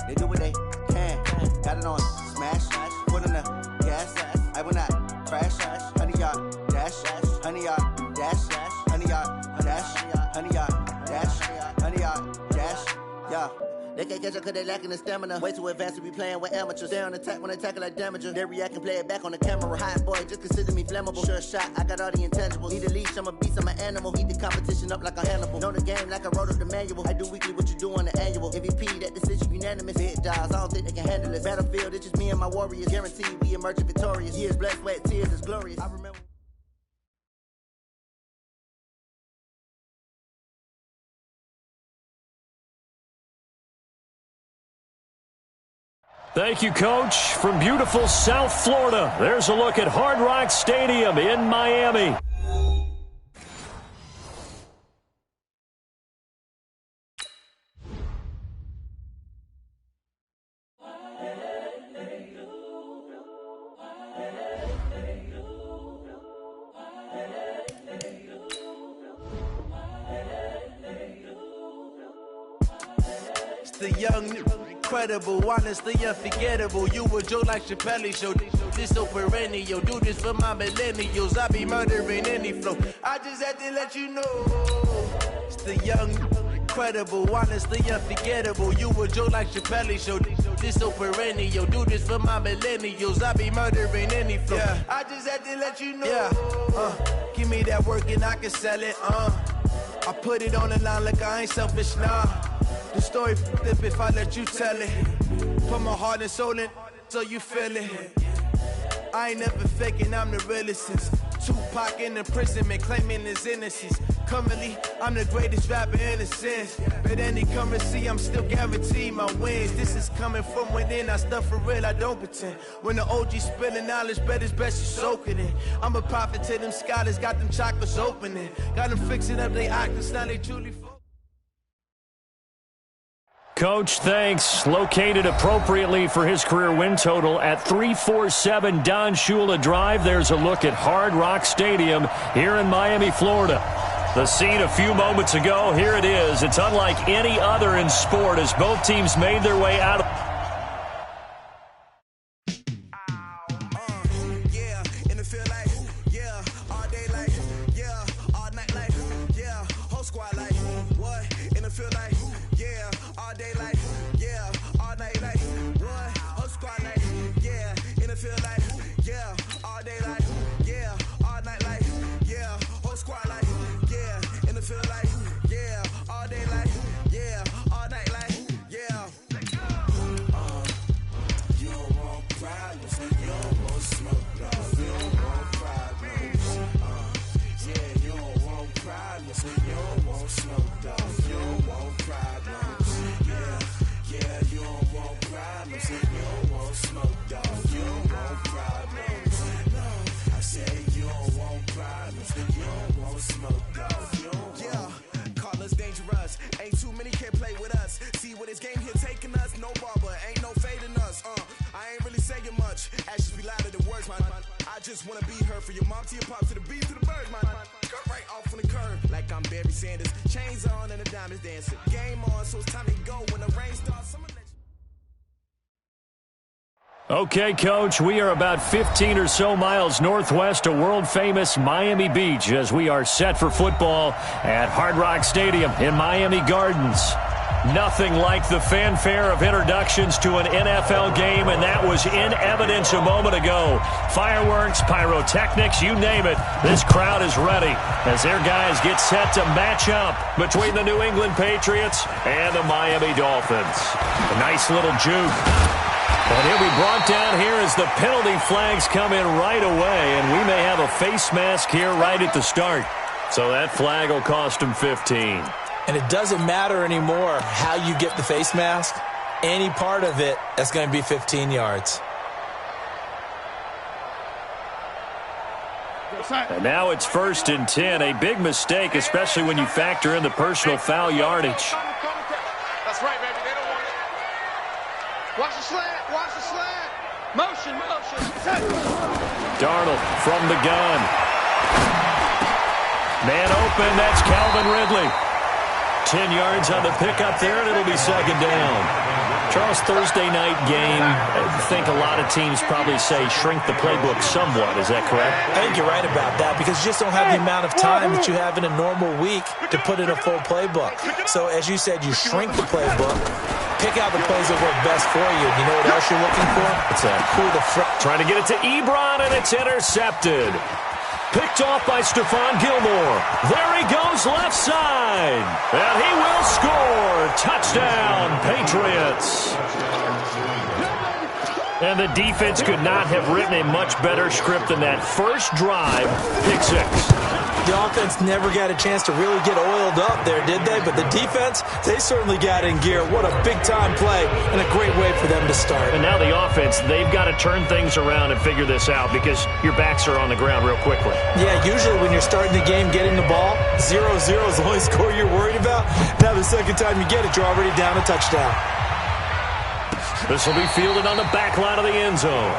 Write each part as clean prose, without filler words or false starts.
They do what they can. Got it on smash, foot on the gas. I will not crash. 100 yard dash, 100 yard dash, 100 yard dash, 100 yard dash, 100 yard dash. Yeah. They can't catch up cause they lacking the stamina. Way too advanced to be playing with amateurs. Stay on attack when they tackle like damager. They react and play it back on the camera. Hot boy, just consider me flammable. Sure shot, I got all the intangibles. Need a leash, I'm a beast, I'm an animal. Eat the competition up like a Hannibal. Know the game like I wrote up the manual. I do weekly what you do on the annual. MVP, that decision unanimous. Big dials, I don't think they can handle it. Battlefield, it's just me and my warriors. Guaranteed we emerge victorious. Years, blood, sweat, tears, it's glorious. I remember. Thank you, Coach. From beautiful South Florida, there's a look at Hard Rock Stadium in Miami. It's the young, incredible, honestly unforgettable. You a Joe like Chappelle show. This so perennial. Do this for my millennials. I be murdering any flow. I just had to let you know. It's the young, incredible, honestly unforgettable. You a Joe like Chappelle show. This so perennial. Do this for my millennials. I be murdering any flow. Yeah. I just had to let you know. Yeah. Give me that work and I can sell it. I put it on the line like I ain't selfish, nah. The story flip if I let you tell it. Put my heart and soul in so you feel it. I ain't never faking, I'm the realest since Tupac in imprisonment, claiming his innocence. Currently, I'm the greatest rapper in a sense. But any currency, I'm still guaranteed my wins. This is coming from within, I stuff for real, I don't pretend. When the OG spilling knowledge, bet it's best you soak it in. I'm a prophet to them scholars, got them chakras opening. Got them fixing up they actors, now they truly focus. Coach, thanks. Located appropriately for his career win total at 347 Don Shula Drive. There's a look at Hard Rock Stadium here in Miami, Florida. The scene a few moments ago, here it is. It's unlike any other in sport as both teams made their way out of... Okay, Coach, we are about 15 or so miles northwest of world-famous Miami Beach as we are set for football at Hard Rock Stadium in Miami Gardens. Nothing like the fanfare of introductions to an NFL game, and that was in evidence a moment ago. Fireworks, pyrotechnics, you name it. This crowd is ready as their guys get set to match up between the New England Patriots and the Miami Dolphins. A nice little juke. And he'll be brought down here as the penalty flags come in right away, and we may have a face mask here right at the start. So that flag will cost him 15. And it doesn't matter anymore how you get the face mask. Any part of it, that's going to be 15 yards. And now it's 1st and 10. A big mistake, especially when you factor in the personal foul yardage. That's right, baby. They don't want it. Watch the slant. Watch the slant. Motion, motion. Darnold from the gun. Man open. That's Calvin Ridley. 10 yards on the pickup there, and it'll be 2nd down. Charles, Thursday night game, I think a lot of teams probably say shrink the playbook somewhat. Is that correct? I think you're right about that because you just don't have the amount of time that you have in a normal week to put in a full playbook. So as you said, you shrink the playbook, pick out the plays that work best for you. You know what else you're looking for? It's a who the trying to get it to Ebron, and it's intercepted. Picked off by Stephon Gilmore. There he goes left side. And he will score. Touchdown, Patriots. And the defense could not have written a much better script than that first drive, pick six. The offense never got a chance to really get oiled up there, did they? But the defense, they certainly got in gear. What a big-time play and a great way for them to start. And now the offense, they've got to turn things around and figure this out because your backs are on the ground real quickly. Yeah, usually when you're starting the game getting the ball, 0-0 is the only score you're worried about. Now the second time you get it, you're already down a touchdown. This will be fielded on the back line of the end zone.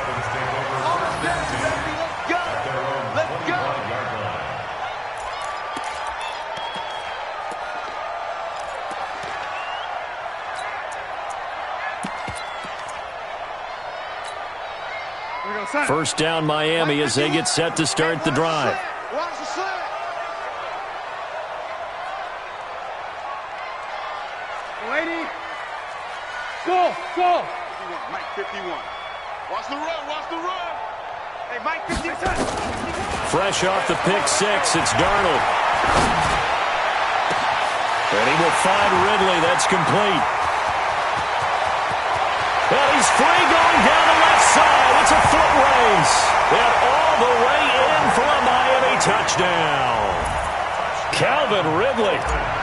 First down Miami as they get set to start the drive. Watch the slant. Lady. Go. Mike 51. Watch the run. Hey, Mike 51. Fresh off the pick six, it's Darnold. And he will find Ridley. That's complete. And he's free going down the left side. It's a foot race. And all the way in for a Miami touchdown. Calvin Ridley,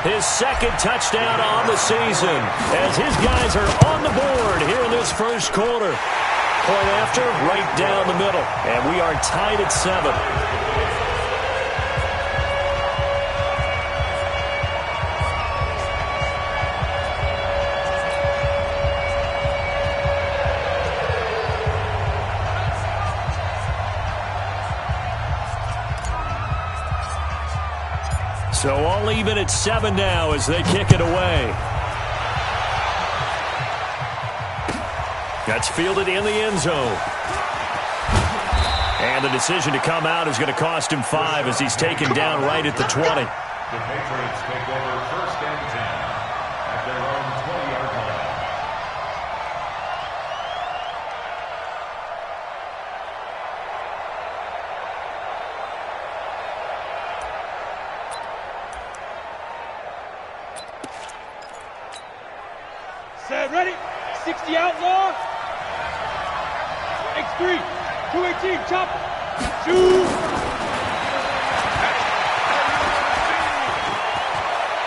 his second touchdown on the season as his guys are on the board here in this first quarter. Point after, right down the middle. And we are tied at 7. So all even at 7 now as they kick it away. That's fielded in the end zone. And the decision to come out is going to cost him 5 as he's taken down right at the 20. The Patriots take over first and 10 at their own 20-yard line. Set, ready. 60 outlaw. X3. 218, chopper. Shoot.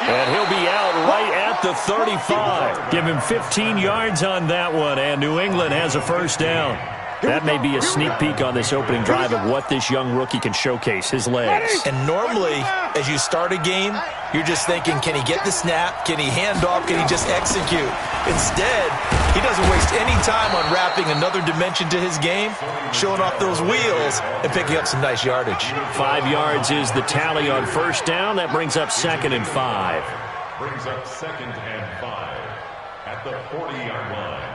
And he'll be out right at the 35. Give him 15 yards on that one, and New England has a first down. That may be a sneak peek on this opening drive of what this young rookie can showcase, his legs. And normally, as you start a game, you're just thinking, can he get the snap? Can he hand off? Can he just execute? Instead, he doesn't waste any time on wrapping another dimension to his game, showing off those wheels, and picking up some nice yardage. 5 yards is the tally on first down. That brings up 2nd and 5. Brings up 2nd and 5 at the 40-yard line.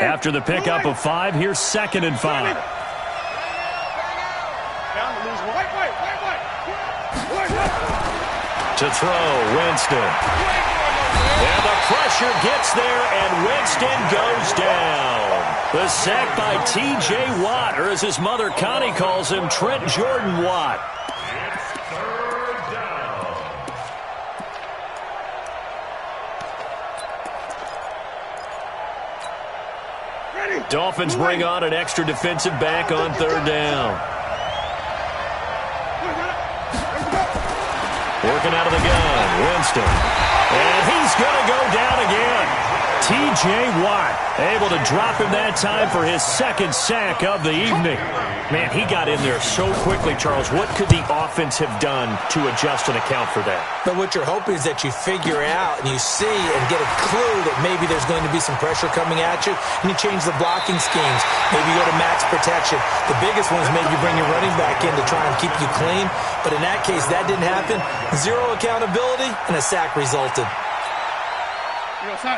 After the pickup of 5, here's 2nd and 5. To throw, Winston. And the pressure gets there, and Winston goes down. The sack by T.J. Watt, or as his mother Connie calls him, Trent Jordan Watt. It's 3rd down. Dolphins bring on an extra defensive back on 3rd down. Working out of the gun, Winston. And he's going to go down again. T.J. Watt able to drop him that time for his second sack of the evening. Man, he got in there so quickly, Charles. What could the offense have done to adjust and account for that? But what you're hoping is that you figure out and you see and get a clue that maybe there's going to be some pressure coming at you, and you change the blocking schemes. Maybe you go to max protection. The biggest one is maybe you bring your running back in to try and keep you clean. But in that case, that didn't happen. Zero accountability, and a sack resulted.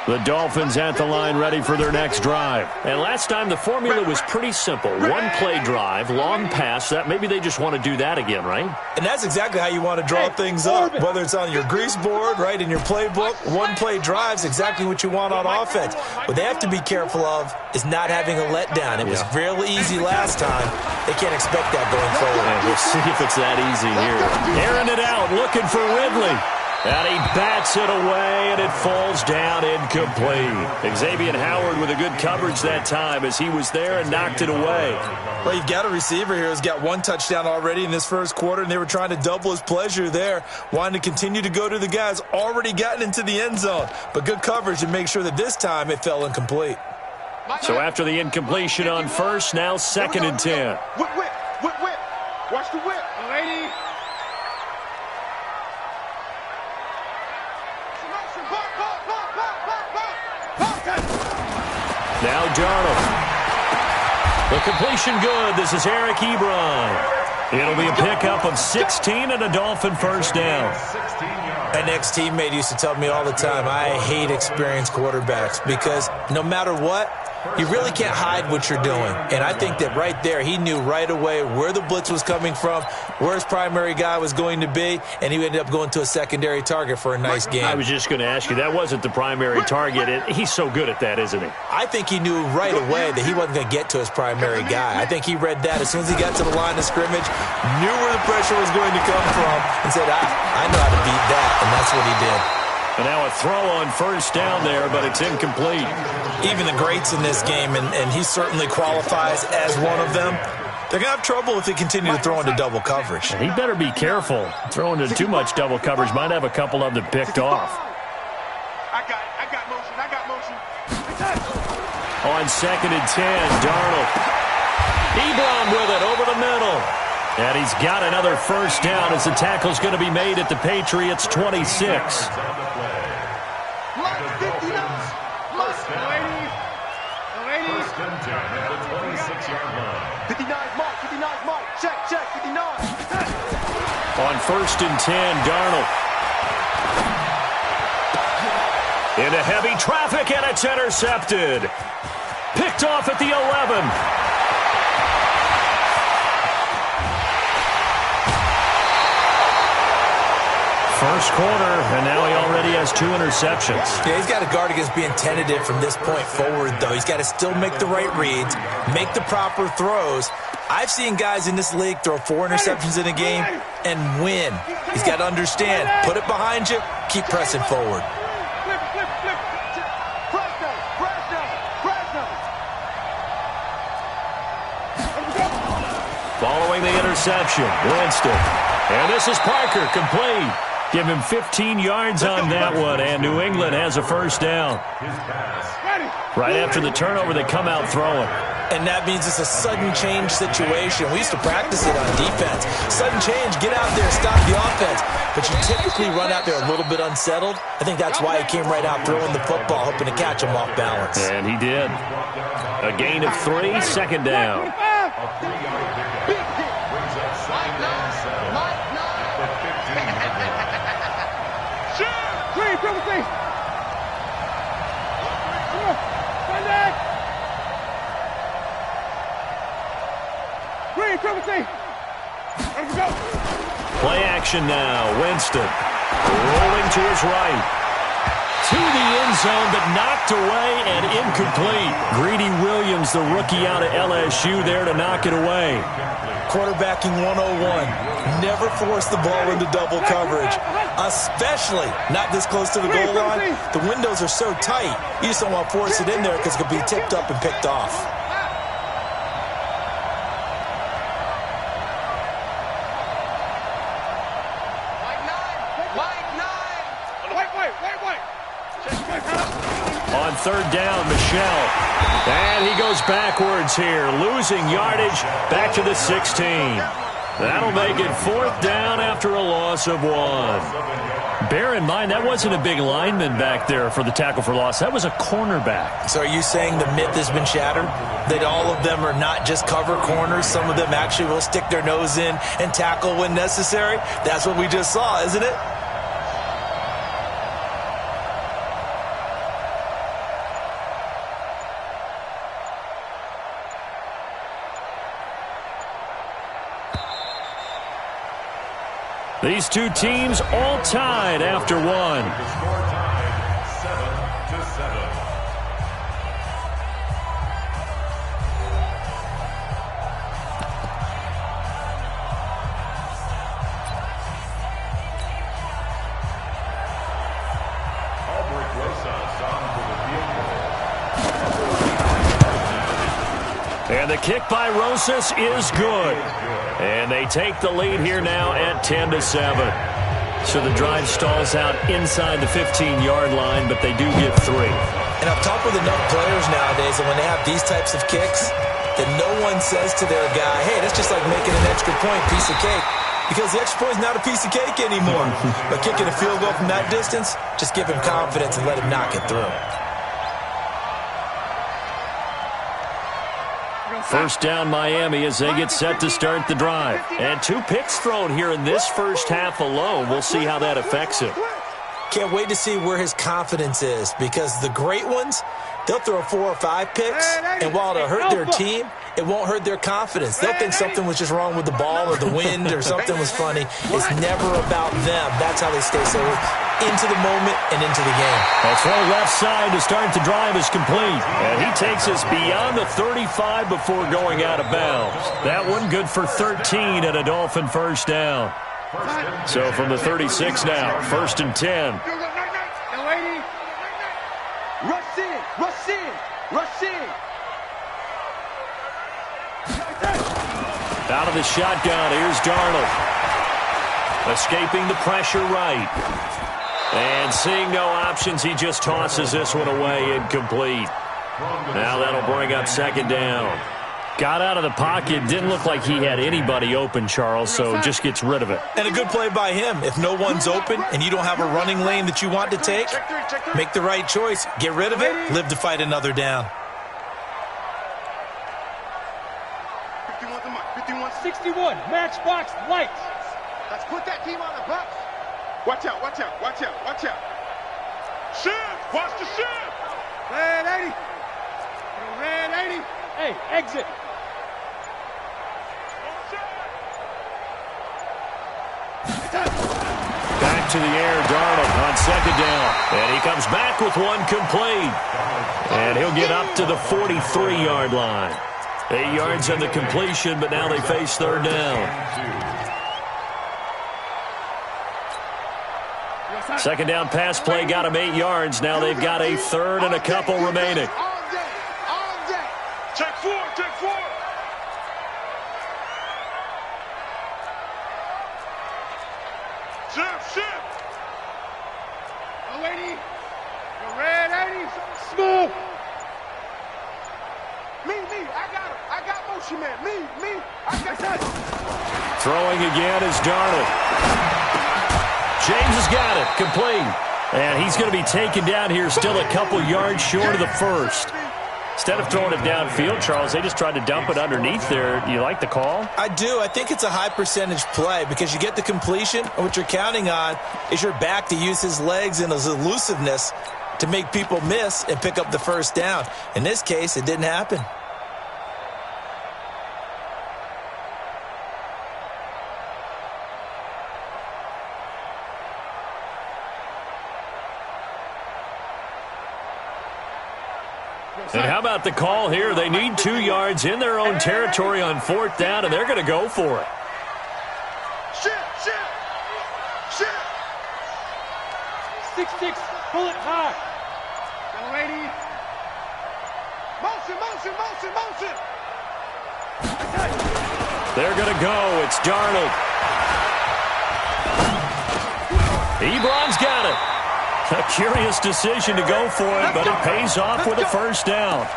The Dolphins at the line ready for their next drive. And last time the formula was pretty simple. One play drive, long pass. That maybe they just want to do that again, right? And that's exactly how you want to draw things up. Whether it's on your grease board, right, in your playbook, one play drive's exactly what you want on offense. What they have to be careful of is not having a letdown. It was real easy last time. They can't expect that going forward. And we'll see if it's that easy here. Airing it out, looking for Ridley. And he bats it away, and it falls down incomplete. Xavier Howard with a good coverage that time as he was there and knocked it away. Well, you've got a receiver here who's got one touchdown already in this first quarter, and they were trying to double his pleasure there, wanting to continue to go to the guys already gotten into the end zone. But good coverage to make sure that this time it fell incomplete. So after the incompletion on first, now 2nd and 10. Whip. Watch the whip. Lady. Now Darnold. The completion good. This is Eric Ebron. It'll be a pickup of 16 and a Dolphin first down. An ex-teammate used to tell me all the time, I hate experienced quarterbacks because no matter what, you really can't hide what you're doing. And I think that right there, he knew right away where the blitz was coming from, where his primary guy was going to be, and he ended up going to a secondary target for a nice game. I was just going to ask you, that wasn't the primary target. He's so good at that, isn't he? I think he knew right away that he wasn't going to get to his primary guy. I think he read that as soon as he got to the line of scrimmage, knew where the pressure was going to come from, and said, I know how to beat that, and that's what he did. And now a throw on first down there, but it's incomplete. Even the greats in this game, and he certainly qualifies as one of them, they're going to have trouble if they continue to throw into double coverage. He better be careful. Throwing into too much double coverage might have a couple of them picked off. I got motion. On 2nd and 10, Darnold. Ebron with it over the middle. And he's got another first down as the tackle's going to be made at the Patriots' 26. On 1st and 10, Darnold. Into heavy traffic, and it's intercepted. Picked off at the 11. First quarter, and now he already has 2 interceptions. Yeah, he's got to guard against being tentative from this point forward, though. He's got to still make the right reads, make the proper throws. I've seen guys in this league throw 4 interceptions in a game and win. He's got to understand, put it behind you, keep pressing forward. Following the interception, Winston. And this is Parker, complete. Give him 15 yards on that one, and New England has a first down. Right after the turnover, they come out throwing. And that means it's a sudden change situation. We used to practice it on defense. Sudden change, get out there, stop the offense. But you typically run out there a little bit unsettled. I think that's why he came right out throwing the football, hoping to catch him off balance. And he did. A gain of 3, 2nd down. Play action now. Winston rolling to his right. To the end zone, but knocked away and incomplete. Greedy Williams, the rookie out of LSU, there to knock it away. Quarterbacking 101. Never force the ball into double coverage, especially not this close to the goal line. The windows are so tight, you just don't want to force it in there because it could be tipped up and picked off. on third down, Michel. And he goes backwards here, losing yardage back to the 16. That'll make it fourth down after a loss of 1. Bear in mind, that wasn't a big lineman back there for the tackle for loss. That was a cornerback. So are you saying the myth has been shattered? That all of them are not just cover corners? Some of them actually will stick their nose in and tackle when necessary? That's what we just saw, isn't it? These two teams all tied after 1. The score tied 7-7. Albrecht Rosas on for the field goal. And the kick by Rosas is good. And they take the lead here now at 10-7. So the drive stalls out inside the 15-yard line, but they do get 3. And I've talked with enough players nowadays that when they have these types of kicks, that no one says to their guy, hey, that's just like making an extra point, piece of cake. Because the extra point is not a piece of cake anymore. But kicking a field goal from that distance, just give him confidence and let him knock it through. First down Miami as they get set to start the drive. And 2 picks thrown here in this first half alone. We'll see how that affects him. Can't wait to see where his confidence is, because the great ones, they'll throw 4 or 5 picks, and while it'll hurt their team, it won't hurt their confidence. They'll think something was just wrong with the ball or the wind or something was funny. It's never about them. That's how they stay so into the moment and into the game. That's throw left side to start the drive is complete. And he takes us beyond the 35 before going out of bounds. That one good for 13 and a Dolphin first down. So from the 36 now, 1st and 10. Rush in, rush in, rush in. Out of the shotgun, here's Darnold. Escaping the pressure right. And seeing no options, he just tosses this one away, incomplete. Now that'll bring up 2nd down. Got out of the pocket, didn't look like he had anybody open, Charles, so just gets rid of it. And a good play by him. If no one's open and you don't have a running lane that you want to take, make the right choice. Get rid of it, live to fight another down. 51, matchbox lights. Let's put that team on the box. Watch out, watch out, watch out, watch out. Shift, watch the shift. Red 80. Red 80. Hey, exit. Back to the air, Darnold on 2nd down. And he comes back with one complete. And he'll get up to the 43-yard line. 8 yards on the completion, but now they face 3rd down. 2nd down pass play got him 8 yards. Now they've got a 3rd and a couple remaining. Check 4, check 4. Shift, shift. Go 80. Go red 80. Smooth. Me, I got him. I got motion man. Me, I got that. Throwing again is Darnold. James has got it, complete. And he's going to be taken down here, still a couple yards short of the first. Instead of throwing it downfield, Charles, they just tried to dump it underneath there. Do you like the call? I do. I think it's a high percentage play because you get the completion, and what you're counting on is your back to use his legs and his elusiveness to make people miss and pick up the first down. In this case, it didn't happen. And how about the call here? They need 2 yards in their own territory on 4th down, and they're going to go for it. Shift. 6-6, pull it high. Go 80. Motion. They're going to go. It's Darnold. Ebron's got it. A curious decision to go for it, but it pays off with a first down.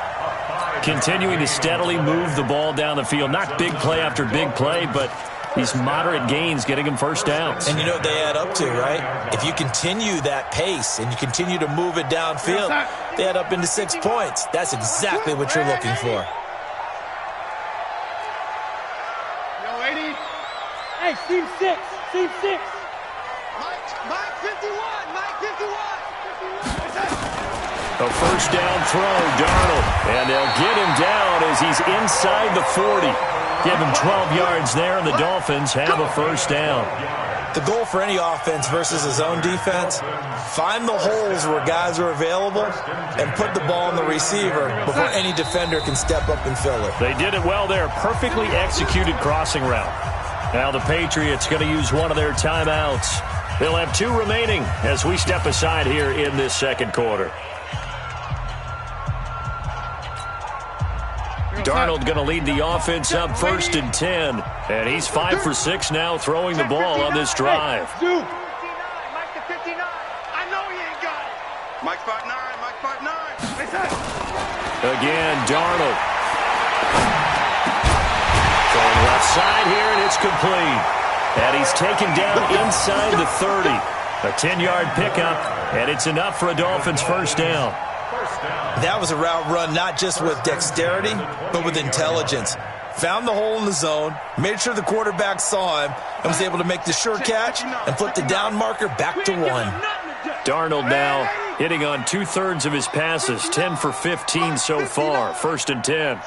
Continuing to steadily move the ball down the field. Not big play after big play, but these moderate gains getting him first downs. And you know what they add up to, right? If you continue that pace and you continue to move it downfield, they add up into 6 points. That's exactly what you're looking for. Hey, Team 6, Team 6. Mike 51, Mike 51. A first down throw, Darnold. And they'll get him down as he's inside the 40. Give him 12 yards there, and the Dolphins have a first down. The goal for any offense versus his own defense, find the holes where guys are available and put the ball on the receiver before any defender can step up and fill it. They did it well there. Perfectly executed crossing route. Now the Patriots going to use one of their timeouts. They'll have 2 remaining as we step aside here in this second quarter. Darnold going to lead the offense up 1st and 10. And he's 5 for 6 now throwing the ball on this drive. Mike the 59. I know he ain't got it. Mike 59, Mike 59. Again, Darnold. Going left side here, and it's complete. And he's taken down inside the 30. A 10-yard pickup, and it's enough for a Dolphins first down. That was a route run not just with dexterity, but with intelligence. Found the hole in the zone, made sure the quarterback saw him, and was able to make the sure catch and flip the down marker back to 1. Darnold now hitting on 2/3 of his passes, 10 for 15 so far. 1st and 10.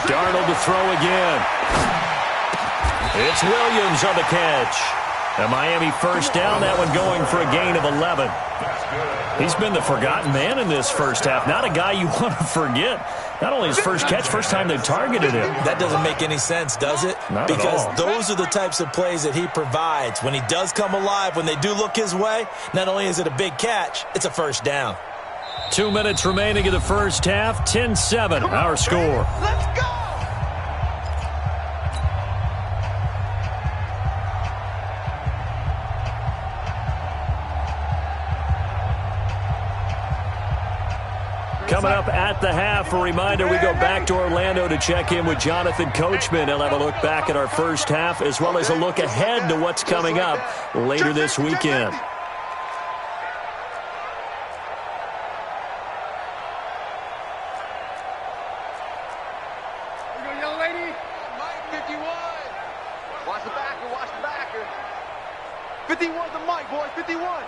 Darnold to throw again. It's Williams on the catch. A Miami first down, that one going for a gain of 11. He's been the forgotten man in this first half. Not a guy you want to forget. Not only his first catch, first time they targeted him. That doesn't make any sense, does it? Not because at all. Those are the types of plays that he provides. When he does come alive, when they do look his way, not only is it a big catch, it's a first down. 2 minutes remaining in the first half. 10-7, our score. Let's go. Coming up at the half, a reminder, we go back to Orlando to check in with Jonathan Coachman. He'll have a look back at our first half as well as a look ahead to what's coming up later this weekend. Here we go, young lady. Mike 51. Watch the backer, watch the backer. 51's the Mike, boy, 51.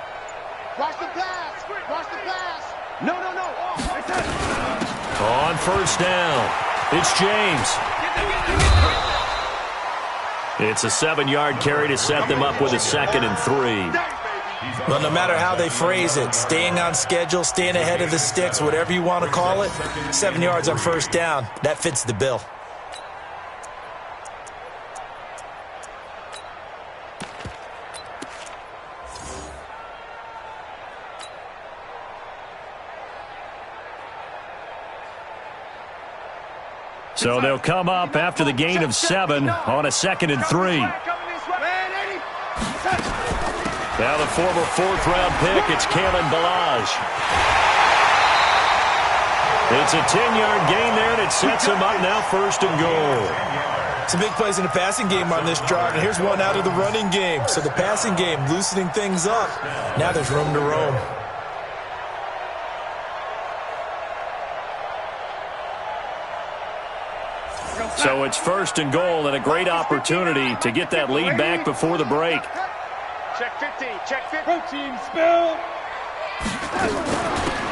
Watch the pass, watch the pass. No. On first down, it's James. It's a 7-yard carry to set them up with a 2nd and 3. Well, no matter how they phrase it, staying on schedule, staying ahead of the sticks, whatever you want to call it, 7 yards on first down, that fits the bill. So they'll come up after the gain of 7 on a 2nd and 3. Now the former 4th-round pick, it's Kalen Ballage. It's a 10-yard gain there, and it sets him up now 1st and goal. Some big plays in the passing game on this drive, and here's one out of the running game. So the passing game loosening things up. Now there's room to roam. So it's 1st and goal and a great opportunity to get that lead back before the break. Check 50, check 50. Protein spill.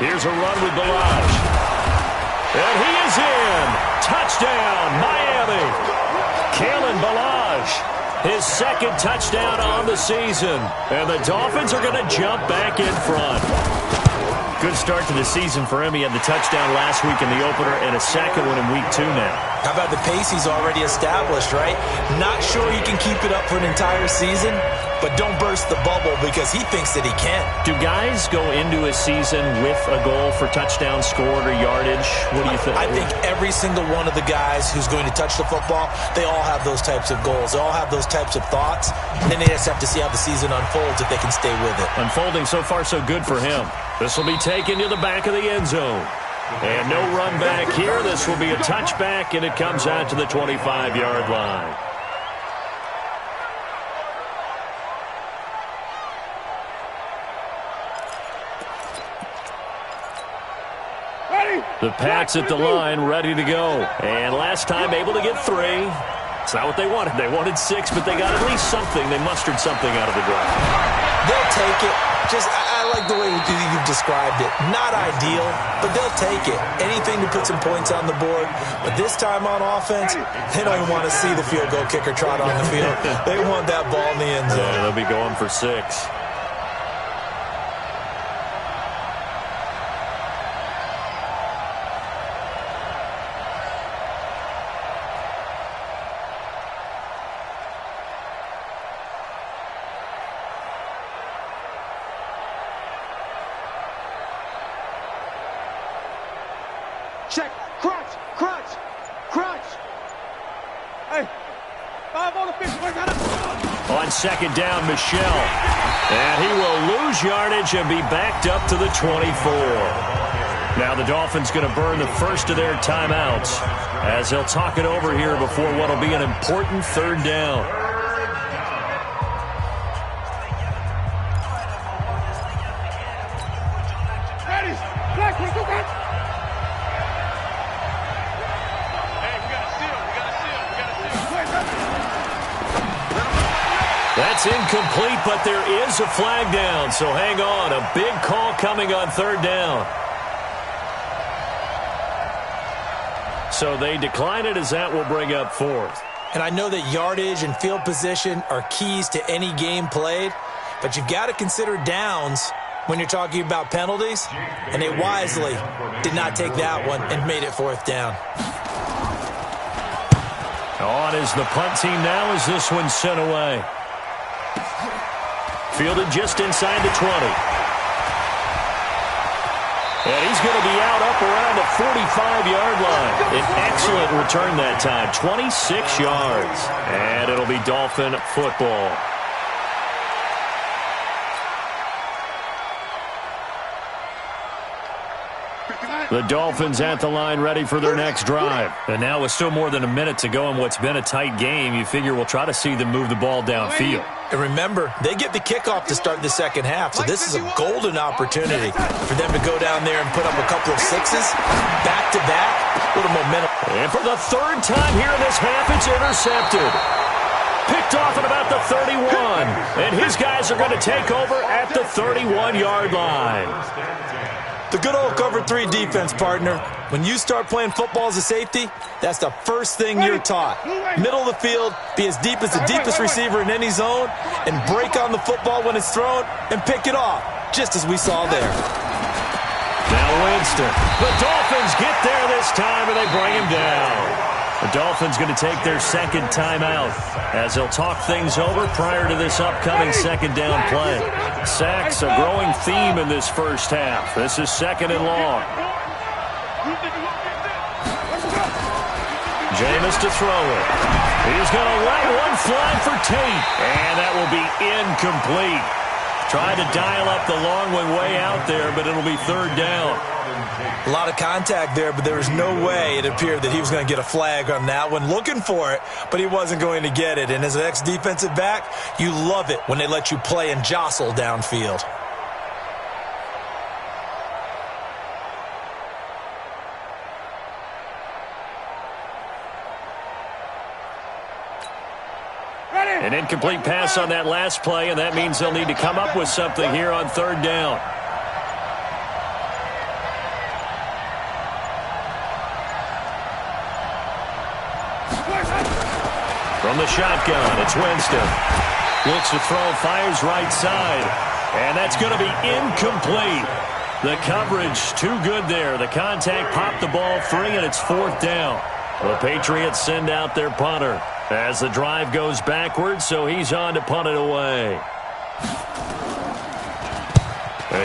Here's a run with Ballage. And he is in. Touchdown, Miami. Kalen Ballage, his 2nd touchdown on the season. And the Dolphins are going to jump back in front. Good start to the season for him. He had the touchdown last week in the opener and a 2nd one in week 2 now. How about the pace he's already established, right? Not sure he can keep it up for an entire season, but don't burst the bubble because he thinks that he can. Do guys go into a season with a goal for touchdowns scored or yardage? What do you think? I think every single one of the guys who's going to touch the football, they all have those types of goals. They all have those types of thoughts. And then they just have to see how the season unfolds if they can stay with it. Unfolding so far so good for him. This will be taken to the back of the end zone. And no run back here. This will be a touchback, and it comes out to the 25-yard line. The Pats at the line, ready to go. And last time able to get 3. It's not what they wanted. They wanted 6, but they got at least something. They mustered something out of the drive. They'll take it. I like the way you've described it. Not ideal, but they'll take it. Anything to put some points on the board. But this time on offense, they don't even want to see the field goal kicker trot on the field. They want that ball in the end zone. Yeah, they'll be going for 6. Check. Crunch. Crunch. Crunch. Hey. 5 on the 50. On second down, Michelle. And he will lose yardage and be backed up to the 24. Now the Dolphins going to burn the first of their timeouts as they'll talk it over here before what will be an important third down. Ready. Black, we go back. That's incomplete, but there is a flag down, so hang on. A big call coming on third down. So they decline it as that will bring up 4th. And I know that yardage and field position are keys to any game played, but you've got to consider downs when you're talking about penalties, and they wisely did not take that one and made it 4th down. On is the punt team now as this one's sent away. Fielded just inside the 20. And he's going to be out up around the 45-yard line. An excellent return that time, 26 yards. And it'll be Dolphin football. The Dolphins at the line ready for their next drive. And now with still more than a minute to go in what's been a tight game, you figure we'll try to see them move the ball downfield. And remember, they get the kickoff to start the second half, so this is a golden opportunity for them to go down there and put up a couple of 6s, back-to-back, a little momentum. And for the 3rd time here in this half, it's intercepted. Picked off at about the 31. And his guys are going to take over at the 31-yard line. The good old cover 3 defense, partner. When you start playing football as a safety, that's the first thing you're taught. Middle of the field, be as deep as the deepest receiver in any zone, and break on the football when it's thrown and pick it off, just as we saw there. Now Winston. The Dolphins get there this time, and they bring him down. The Dolphins going to take their second timeout as they'll talk things over prior to this upcoming second down play. Sacks, a growing theme in this first half. This is 2nd and long. Jameis to throw it. He's going to let one fly for Tate, and that will be incomplete. Trying to dial up the long one way out there, but it'll be 3rd down. A lot of contact there, but there was no way it appeared that he was going to get a flag on that one. Looking for it, but he wasn't going to get it. And as an ex-defensive back, you love it when they let you play and jostle downfield. An incomplete pass on that last play, and that means they'll need to come up with something here on 3rd down. From the shotgun, it's Winston. Looks to throw, fires right side. And that's going to be incomplete. The coverage too good there. The contact popped the ball free, and it's 4th down. The Patriots send out their punter as the drive goes backwards, so he's on to punt it away.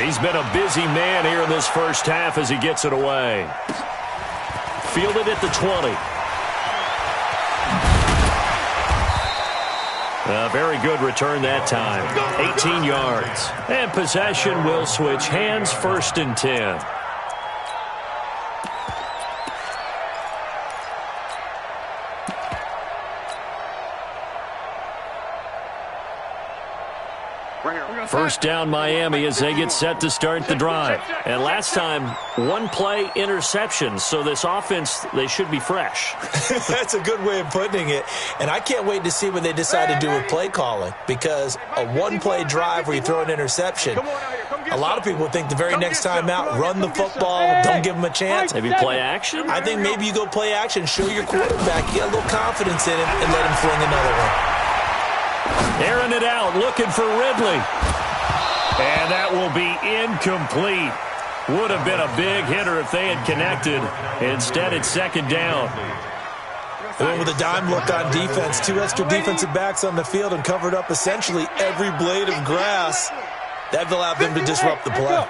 He's been a busy man here in this first half as he gets it away. Fielded at the 20. A very good return that time. 18 yards. And possession will switch hands, 1st and 10. First down Miami as they get set to start the drive. And last time, one play interception. So this offense, they should be fresh. That's a good way of putting it. And I can't wait to see what they decide to do with play calling. Because a one-play drive where you throw an interception, a lot of people think the very next time out, run the football, don't give them a chance. Maybe play action? I think maybe you go play action, show your quarterback, get a little confidence in him, and let him fling another one. Airing it out, looking for Ridley. And that will be incomplete. Would have been a big hitter if they had connected. Instead, it's 2nd down. They went with a dime look on defense. 2 extra defensive backs on the field and covered up essentially every blade of grass. That allowed them to disrupt the play.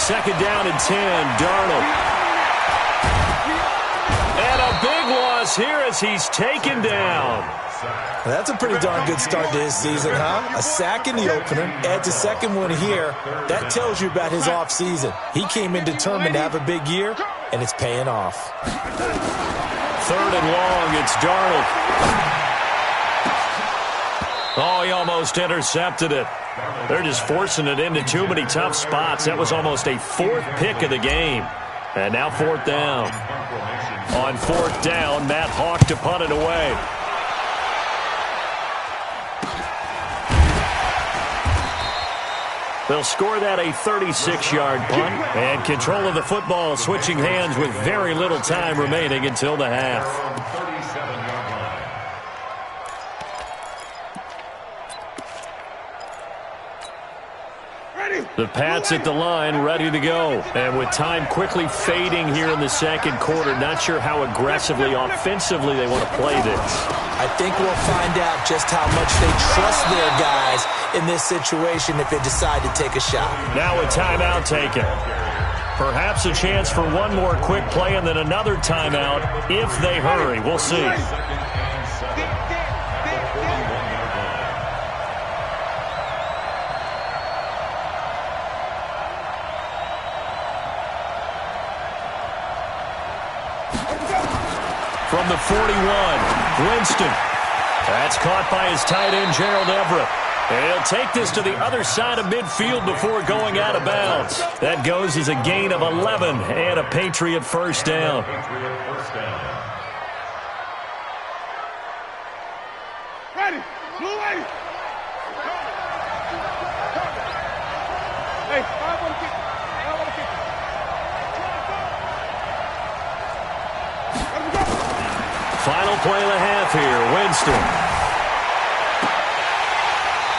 Second down and 10, Darnold. And a big loss here as he's taken down. That's a pretty darn good start to his season, huh? A sack in the opener, adds a second one here. That tells you about his offseason. He came in determined to have a big year, and it's paying off. 3rd and long, it's Darnold. Oh, he almost intercepted it. They're just forcing it into too many tough spots. That was almost a 4th pick of the game. And now 4th down. On 4th down, Matt Hawk to punt it away. They'll score that a 36-yard punt. And control of the football switching hands with very little time remaining until the half. The Pats at the line, ready to go. And with time quickly fading here in the 2nd quarter, not sure how aggressively, offensively they want to play this. I think we'll find out just how much they trust their guys in this situation if they decide to take a shot. Now a timeout taken. Perhaps a chance for one more quick play and then another timeout if they hurry. We'll see. From the 41, Winston. That's caught by his tight end, Gerald Everett. And he'll take this to the other side of midfield before going out of bounds. That goes as a gain of 11 and a Patriot first down. Ready, blue ready. Hey, I want to kick it. I want to kick it. Final play of the half here, Winston.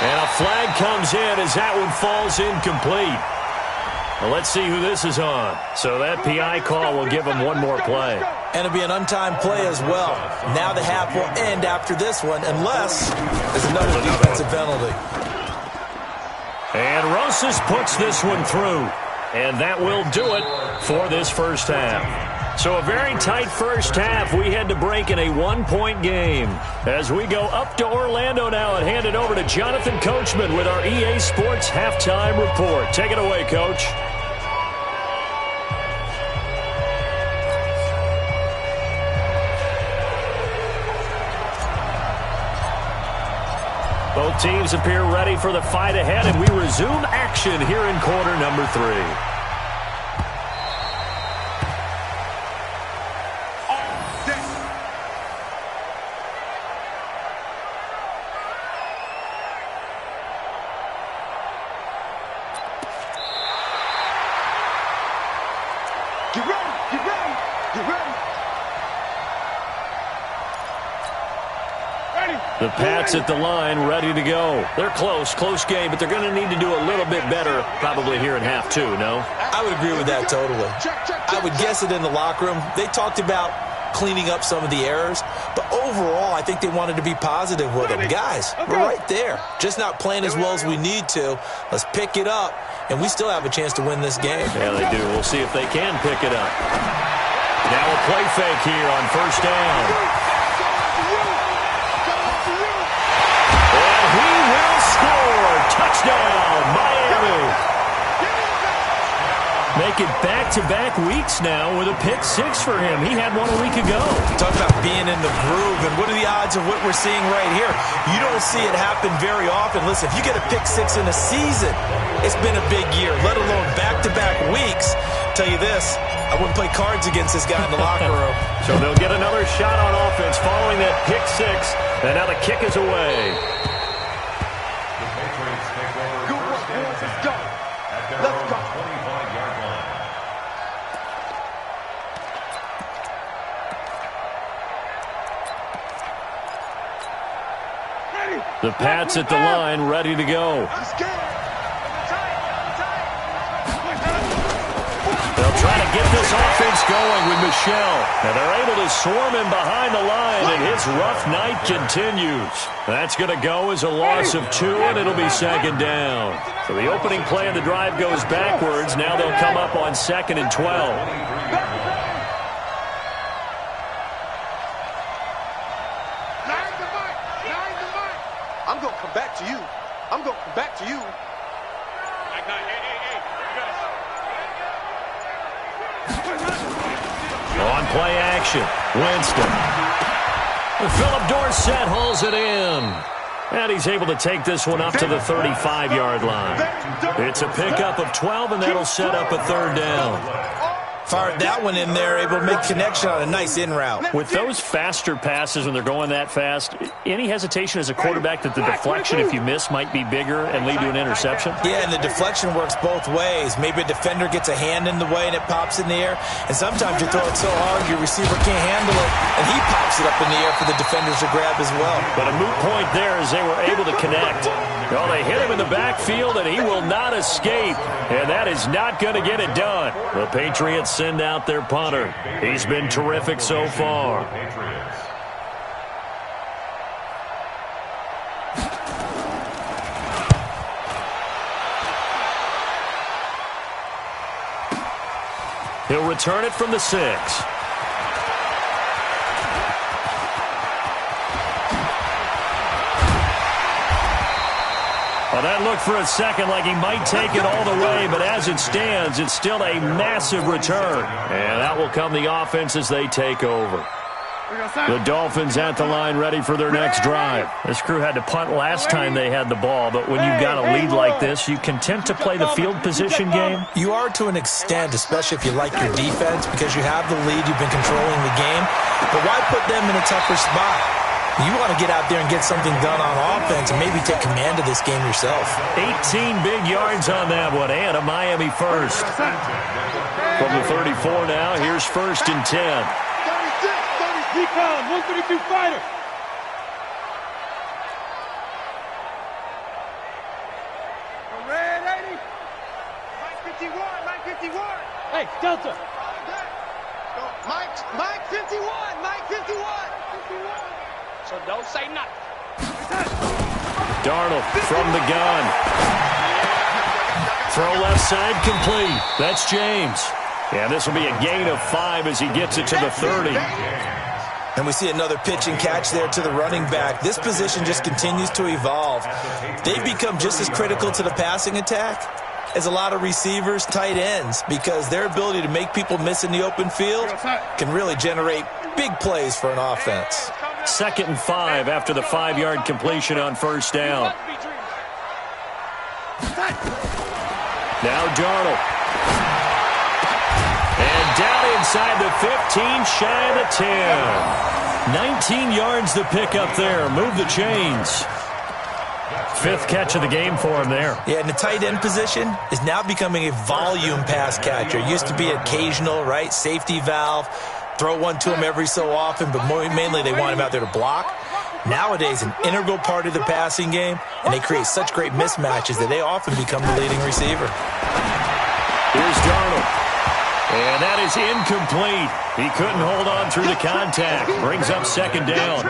And a flag comes in as that one falls incomplete. Well, let's see who this is on. So that PI call will give him one more play. And it'll be an untimed play as well. Now the half will end after this one unless there's another defensive penalty. And Rosas puts this one through. And that will do it for this first half. So a very tight first half. We had to break in a 1-point game. As we go up to Orlando now and hand it over to Jonathan Coachman with our EA Sports Halftime Report. Take it away, Coach. Both teams appear ready for the fight ahead, and we resume action here in quarter number 3. Get ready, get ready, get ready. Ready. The Pats at the line, ready to go. They're close game, but they're going to need to do a little bit better probably here in half two, no? I would agree with that totally. I would guess it in the locker room. They talked about cleaning up some of the errors, but overall, I think they wanted to be positive with them. Guys, we're right there. Just not playing as well as we need to. Let's pick it up, and we still have a chance to win this game. Yeah, they do. We'll see if they can pick it up. Now a play fake here on first down. He will score. Touchdown, Miami. Make it back-to-back weeks now with a pick six for him. He had one a week ago. Talk about being in the groove, and what are the odds of what we're seeing right here? You don't see it happen very often. Listen, if you get a pick six in a season, it's been a big year, let alone back-to-back weeks. Tell you this, I wouldn't play cards against this guy in the locker room. So they'll get another shot on offense following that pick six, and now the kick is away. The Pats at the line, ready to go. They'll try to get this offense going with Michel. And they're able to swarm him behind the line, and his rough night continues. That's going to go as a loss of 2, and it'll be second down. So the opening play of the drive goes backwards. Now they'll come up on 2nd and 12. I'm going to come back to you. On play action, Winston. Philip Dorsett hauls it in. And he's able to take this one up to the 35-yard line. It's a pickup of 12, and that'll set up a third down. Fired that one in there, able to make connection on a nice in route. With those faster passes when they're going that fast, any hesitation as a quarterback that the deflection, if you miss, might be bigger and lead to an interception? Yeah, and the deflection works both ways. Maybe a defender gets a hand in the way and it pops in the air, and sometimes you throw it so hard your receiver can't handle it, and he pops it up in the air for the defenders to grab as well. But a moot point there as they were able to connect. Well, they hit him in the backfield, and he will not escape, and that is not going to get it done. The Patriots send out their punter. He's been terrific so far. He'll return it from the 6. Well, that looked for a second like he might take it all the way, but as it stands, it's still a massive return. And that will come the offense as they take over. The Dolphins at the line ready for their next drive. This crew had to punt last time they had the ball, but when you've got a lead like this, you content to play the field position game? You are to an extent, especially if you like your defense, because you have the lead, you've been controlling the game. But why put them in a tougher spot? You want to get out there and get something done on offense and maybe take command of this game yourself. 18 big yards on that one, and a Miami first. From the 34 now, here's 1st and 10. 36, 30, decon, 132 fighter. Red 80. Mike 51. Hey, Delta. Mike 51. Mike 51. So don't say nothing. Darnold from the gun. Throw left side complete. That's James. And this will be a gain of 5 as he gets it to the 30. And we see another pitch and catch there to the running back. This position just continues to evolve. They've become just as critical to the passing attack as a lot of receivers, tight ends, because their ability to make people miss in the open field can really generate big plays for an offense. 2nd and 5 after the 5-yard completion on first down. Now Darnold. And down inside the 15, shy of the 10. 19 yards the pick up there. Move the chains. 5th catch of the game for him there. Yeah, and the tight end position is now becoming a volume pass catcher. It used to be occasional, right? Safety valve. Throw one to him every so often, but mainly they want him out there to block. nowadays an integral part of the passing game, and they create such great mismatches that they often become the leading receiver. Here's Darnold. And that is incomplete. He couldn't hold on through the contact. Brings up second down.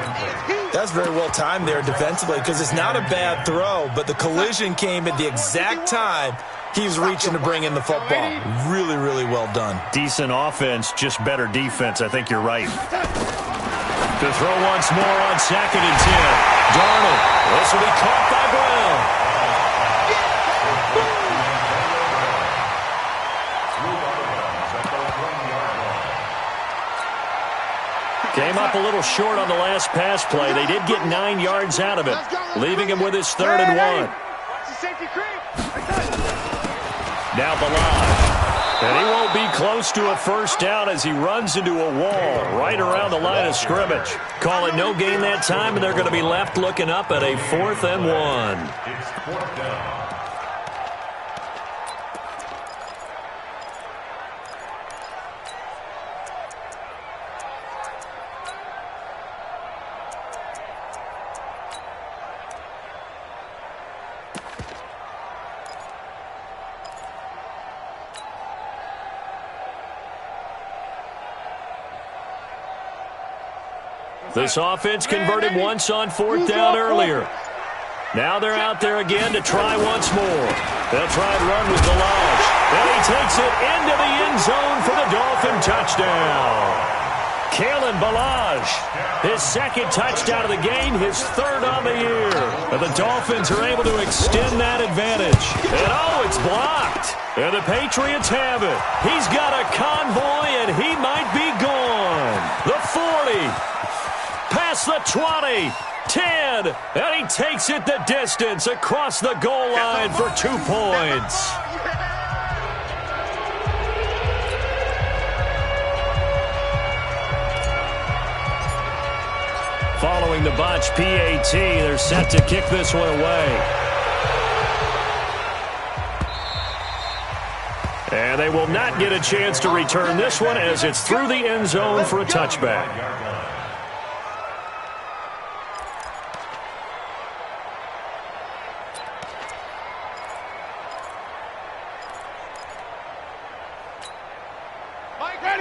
That's very well timed there defensively because it's not a bad throw, but the collision came at the exact time he was reaching to bring in the football. Really, really well done. Decent offense, just better defense. I think you're right. To throw once more on 2nd and 10. Darnold. This will be caught by Brown. Came up a little short on the last pass play. They did get 9 yards out of it, leaving him with his 3rd and 1. Now Ballage. And he won't be close to a first down as he runs into a wall right around the line of scrimmage. Call it no gain that time, and they're going to be left looking up at a 4th and 1. It's 4th down. This offense converted once on 4th down earlier. Now they're out there again to try once more. They'll try and run with Ballage. And he takes it into the end zone for the Dolphin touchdown. Kalen Ballage, his 2nd touchdown of the game, his 3rd on the year. And the Dolphins are able to extend that advantage. And oh, it's blocked. And the Patriots have it. He's got a convoy, and he might be gone. The 40. Past the 20, 10, and he takes it the distance across the goal line for 2 points. Following the botch PAT, they're set to kick this one away. And they will not get a chance to return this one as it's through the end zone for a touchback.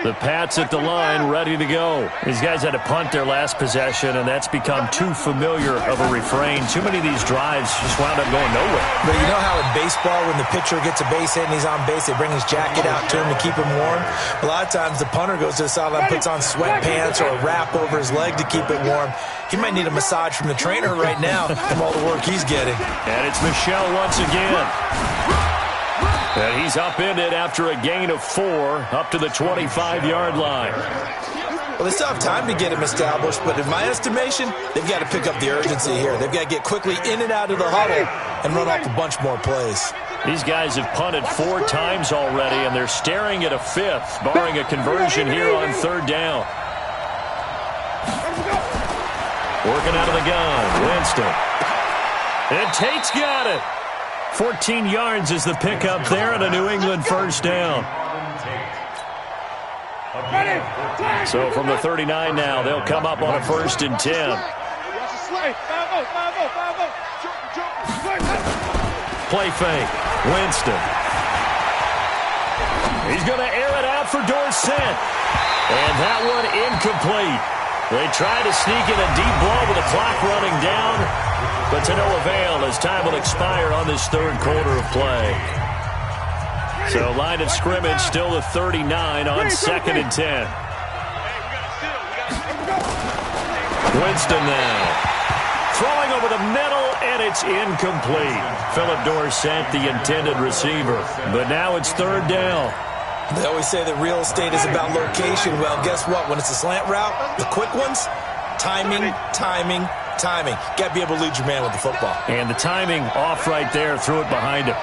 The Pats at the line, ready to go. These guys had to punt their last possession, and that's become too familiar of a refrain. Too many of these drives just wound up going nowhere. But you know how in baseball, when the pitcher gets a base hit and he's on base, they bring his jacket out to him to keep him warm? A lot of times the punter goes to the sideline, puts on sweatpants or a wrap over his leg to keep it warm. He might need a massage from the trainer right now from all the work he's getting. And it's Michel once again. And he's upended after a gain of 4 up to the 25-yard line. Well, they still have time to get him established, but in my estimation, they've got to pick up the urgency here. They've got to get quickly in and out of the huddle and run off a bunch more plays. These guys have punted 4 times already, and they're staring at a 5th, barring a conversion here on 3rd down. Working out of the gun, Winston. And Tate's got it. 14 yards is the pickup there and a New England first down. So from the 39 now, they'll come up on a 1st and 10. Play fake. Winston. He's going to air it out for Dorsett. And that one incomplete. They try to sneak in a deep ball with the clock running down. But to no avail as time will expire on this 3rd quarter of play. So line of scrimmage still the 39 on 2nd and 10. Winston now. Throwing over the middle, and it's incomplete. Philip Dorsett, the intended receiver. But now it's 3rd down. They always say that real estate is about location. Well, guess what? When it's a slant route, the quick ones, timing. Got to be able to lead your man with the football. And the timing off right there, threw it behind him.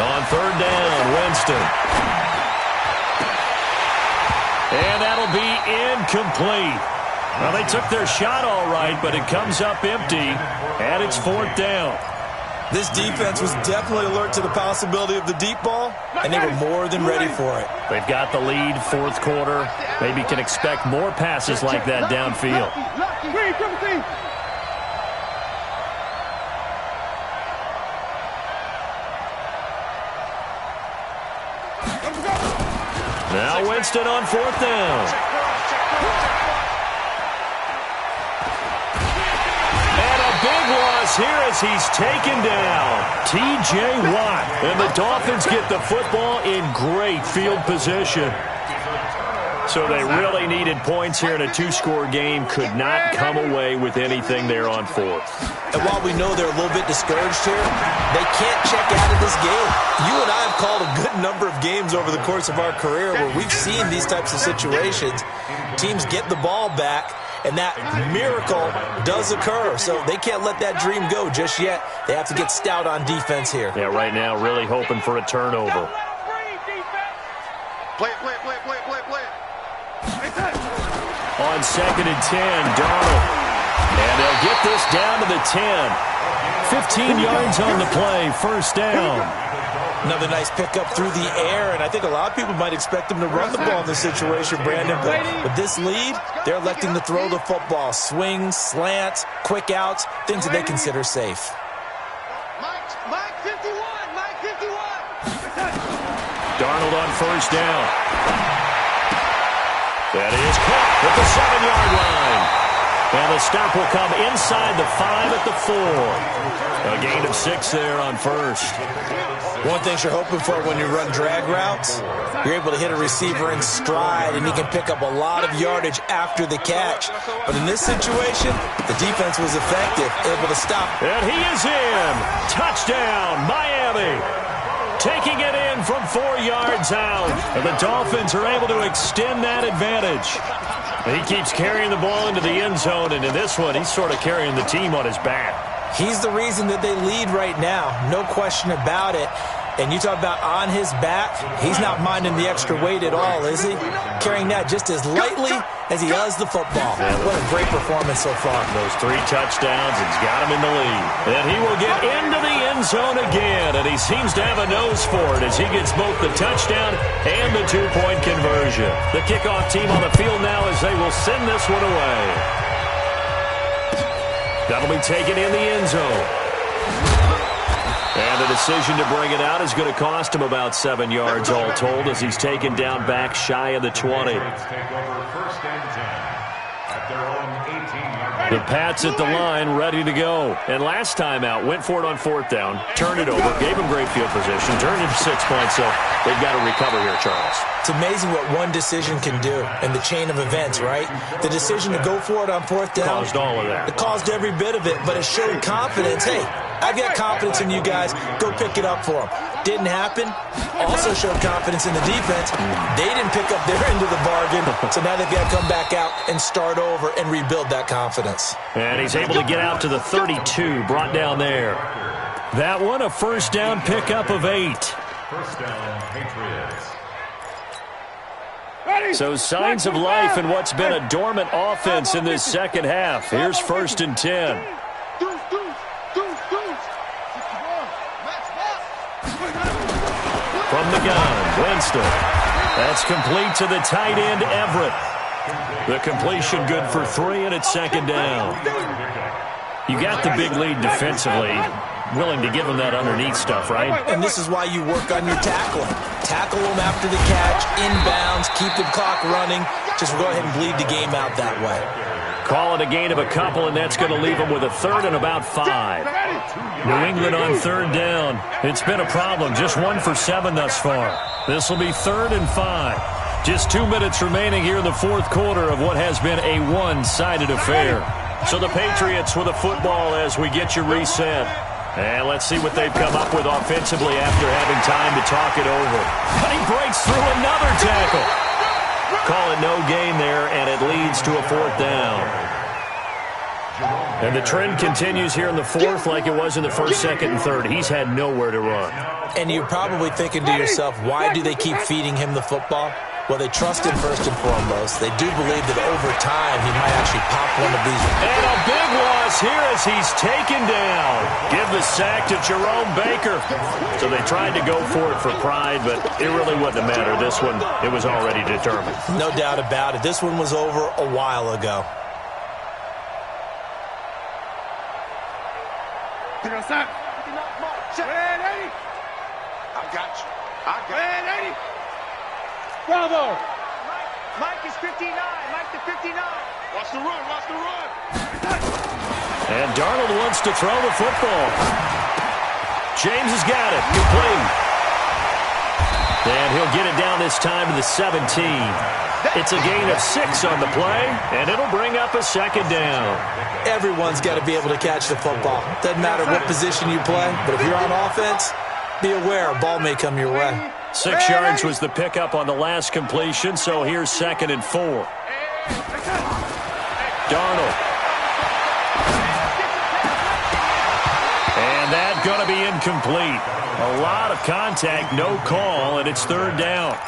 On 3rd down, Winston. And that'll be incomplete. Well, they took their shot all right, but it comes up empty, and it's 4th down. This defense was definitely alert to the possibility of the deep ball, and they were more than ready for it. They've got the lead, fourth quarter. Maybe can expect more passes like that downfield. Now Winston on fourth down. And a big loss here as he's taken down. T.J. Watt. And the Dolphins get the football in great field position. So they really needed points here in a two-score game. Could not come away with anything there on fourth. And while we know they're a little bit discouraged here, they can't check out of this game. You and I have called a good number of games over the course of our career where we've seen these types of situations. Teams get the ball back, and that miracle does occur. So they can't let that dream go just yet. They have to get stout on defense here. Yeah, right now really hoping for a turnover. Play it. On 2nd and 10, Darnold. And they'll get this down to the 10. 15 yards on the play, first down. Another nice pickup through the air, and I think a lot of people might expect them to run the ball in this situation, Brandon. But with this lead, they're electing to throw the football. Swings, slants, quick outs, things that they consider safe. Mike 51. Darnold on first down. That is caught at the 7-yard line. And the stop will come inside the 5 at the 4. A gain of 6 there on first. One thing you're hoping for when you run drag routes, you're able to hit a receiver in stride, and he can pick up a lot of yardage after the catch. But in this situation, the defense was effective, able to stop. And he is in. Touchdown, Miami. Taking it in from 4 yards out. And the Dolphins are able to extend that advantage. He keeps carrying the ball into the end zone, and in this one, he's sort of carrying the team on his back. He's the reason that they lead right now, no question about it. And you talk about on his back, he's not minding the extra weight at all, is he? Carrying that just as lightly as he does the football. What a great performance so far. Those 3 touchdowns, it's got him in the lead. And he will get into the end zone again, and he seems to have a nose for it as he gets both the touchdown and the 2-point conversion. The kickoff team on the field now as they will send this one away. That'll be taken in the end zone. And the decision to bring it out is going to cost him about 7 yards all told as he's taken down back shy of the 20. The Pats at the line, ready to go. And last time out, went for it on fourth down, turned it over, gave him great field position, turned it to 6 points, so they've got to recover here, Charles. It's amazing what one decision can do in the chain of events, right? The decision to go for it on fourth down. Caused all of that. It caused every bit of it, but it showed confidence. Hey, I've got confidence in you guys. Go pick it up for them. Didn't happen. Also showed confidence in the defense. They didn't pick up their end of the bargain, so now they've got to come back out and start over and rebuild that confidence. And he's able to get out to the 32, brought down there. That one, a first down pickup of 8. First down, Patriots. So signs of life in what's been a dormant offense in this second half. Here's 1st and 10. From the gun, Winston. That's complete to the tight end, Everett. The completion good for 3, and it's 2nd down. You got the big lead defensively. Willing to give them that underneath stuff, right? And this is why you work on your tackling. Tackle them after the catch, inbounds, keep the clock running. Just go ahead and bleed the game out that way. Call it a gain of a couple, and that's going to leave them with a 3rd and about 5. New England on 3rd down. It's been a problem. Just 1 for 7 thus far. This will be 3rd and 5. Just 2 minutes remaining here in the fourth quarter of what has been a one-sided affair. So the Patriots with a football as we get you reset. And let's see what they've come up with offensively after having time to talk it over. But he breaks through another tackle. Call it no gain there, and it leads to a 4th down. And the trend continues here in the 4th like it was in the 1st, 2nd, and 3rd. He's had nowhere to run. And you're probably thinking to yourself, why do they keep feeding him the football? Well, they trust him first and foremost. They do believe that over time he might actually pop one of these. And a big loss here as he's taken down. Give the sack to Jerome Baker. So they tried to go for it for pride, but it really wouldn't have mattered. This one, it was already determined. No doubt about it. This one was over a while ago. I got you. Bravo. Mike is 59. Mike to 59. Watch the run. Watch the run. And Darnold wants to throw the football. James has got it. Complete. And he'll get it down this time to the 17. It's a gain of 6 on the play, and it'll bring up a second down. Everyone's got to be able to catch the football. Doesn't matter what position you play, but if you're on offense, be aware a ball may come your way. 6 yards was the pickup on the last completion, so here's 2nd and 4. Darnold. And that's going to be incomplete. A lot of contact, no call, and it's 3rd down.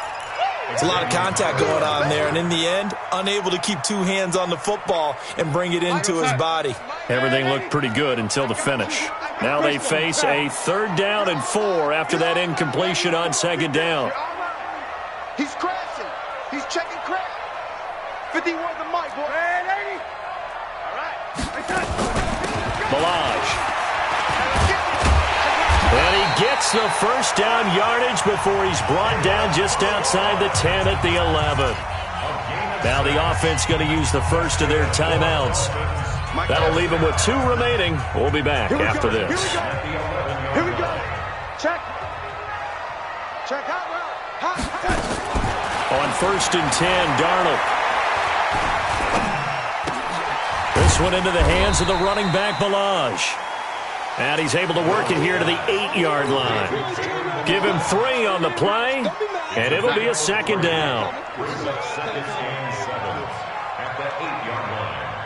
It's a lot of contact going on there, and in the end, unable to keep 2 hands on the football and bring it into his body. Everything looked pretty good until the finish. Now they face a 3rd down and 4 after that incompletion on 2nd down. He's crashing. He's checking crash. 51 the mic, boy. All right. Milage. And he gets the 1st down yardage before he's brought down just outside the 10 at the 11. Now the offense going to use the first of their timeouts. That'll leave them with 2 remaining. We'll be back after this. Here we go. Check. Check out. On 1st and 10, Darnold. This one into the hands of the running back, Milage. And he's able to work it here to the 8-yard line. Give him 3 on the play, and it'll be a 2nd down.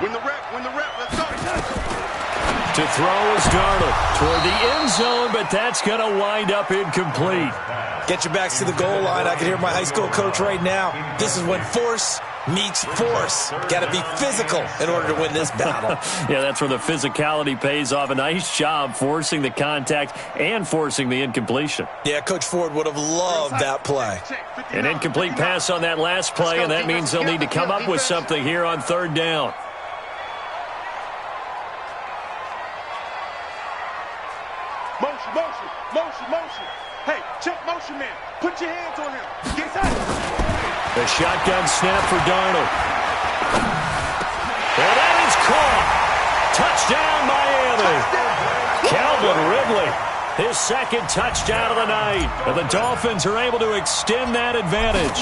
Win the rep, let's go. To throw is Darnold toward the end zone, but that's going to wind up incomplete. Get your backs to the goal line. I can hear my high school coach right now. This is when force meets force. Got to be physical in order to win this battle. Yeah, that's where the physicality pays off. A nice job forcing the contact and forcing the incompletion. Yeah, Coach Ford would have loved that play. An incomplete pass on that last play, and that means they'll need to come up with something here on 3rd down. Motion. Hey, check motion man. Put your hands on him. Get out. The shotgun snap for Darnold. And that is caught. Touchdown, Miami. Calvin Ridley, his 2nd touchdown of the night. And the Dolphins are able to extend that advantage.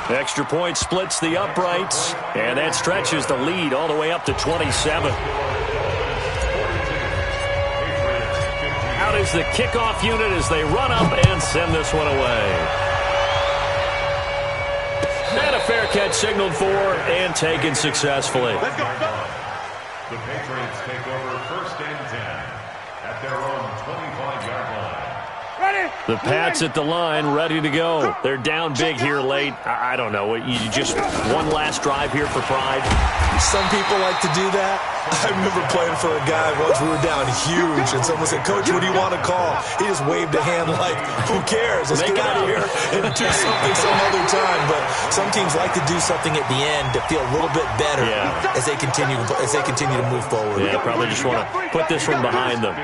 The extra point splits the uprights, and that stretches the lead all the way up to 27. Out is the kickoff unit as they run up and send this one away. And a fair catch signaled for and taken successfully. Let's go. The Patriots take over 1st and 10 at their own 25-yard line. The Pats at the line, ready to go. They're down big here late. I don't know. You just one last drive here for pride. Some people like to do that. I remember playing for a guy once. We were down huge, and someone said, "Coach, what do you want to call?" He just waved a hand like, "Who cares? Let's get out of here and do something some other time." But some teams like to do something at the end to feel a little bit better as they continue to move forward. Yeah, probably just want to put this one behind them.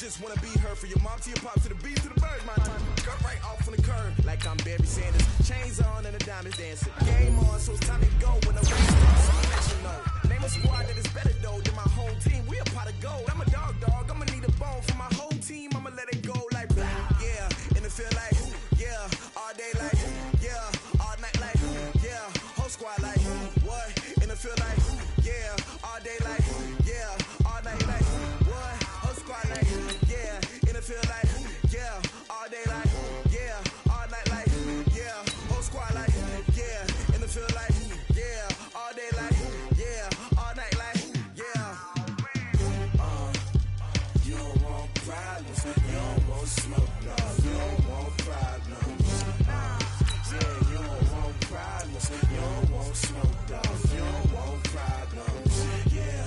just wanna be her. For your mom to your pop to the beat to the birds, my cut right off on the curb. Like I'm Barry Sanders. Chains on and the diamonds dancing. Game on, so it's time to go. When I'm ready to so I'll let you know. Name a squad that is better though than my whole team. We a pot of gold. I'm a dog. I'ma need a bone for my whole team. I'ma let it go like yeah. And it feel like yeah. All day like yeah. All night like yeah. Whole squad like what? And it feel like yeah. All day like yeah. All night like what? Whole squad like yeah. And it feel like yeah. All day like yeah. All night like yeah. Whole squad like yeah. And it feel like yeah. All day like yeah. All night like yeah. You don't want problems. You don't want smoke. No, you don't want problems. Yeah, you don't want problems. You don't want smoke. No, you don't want problems. Yeah,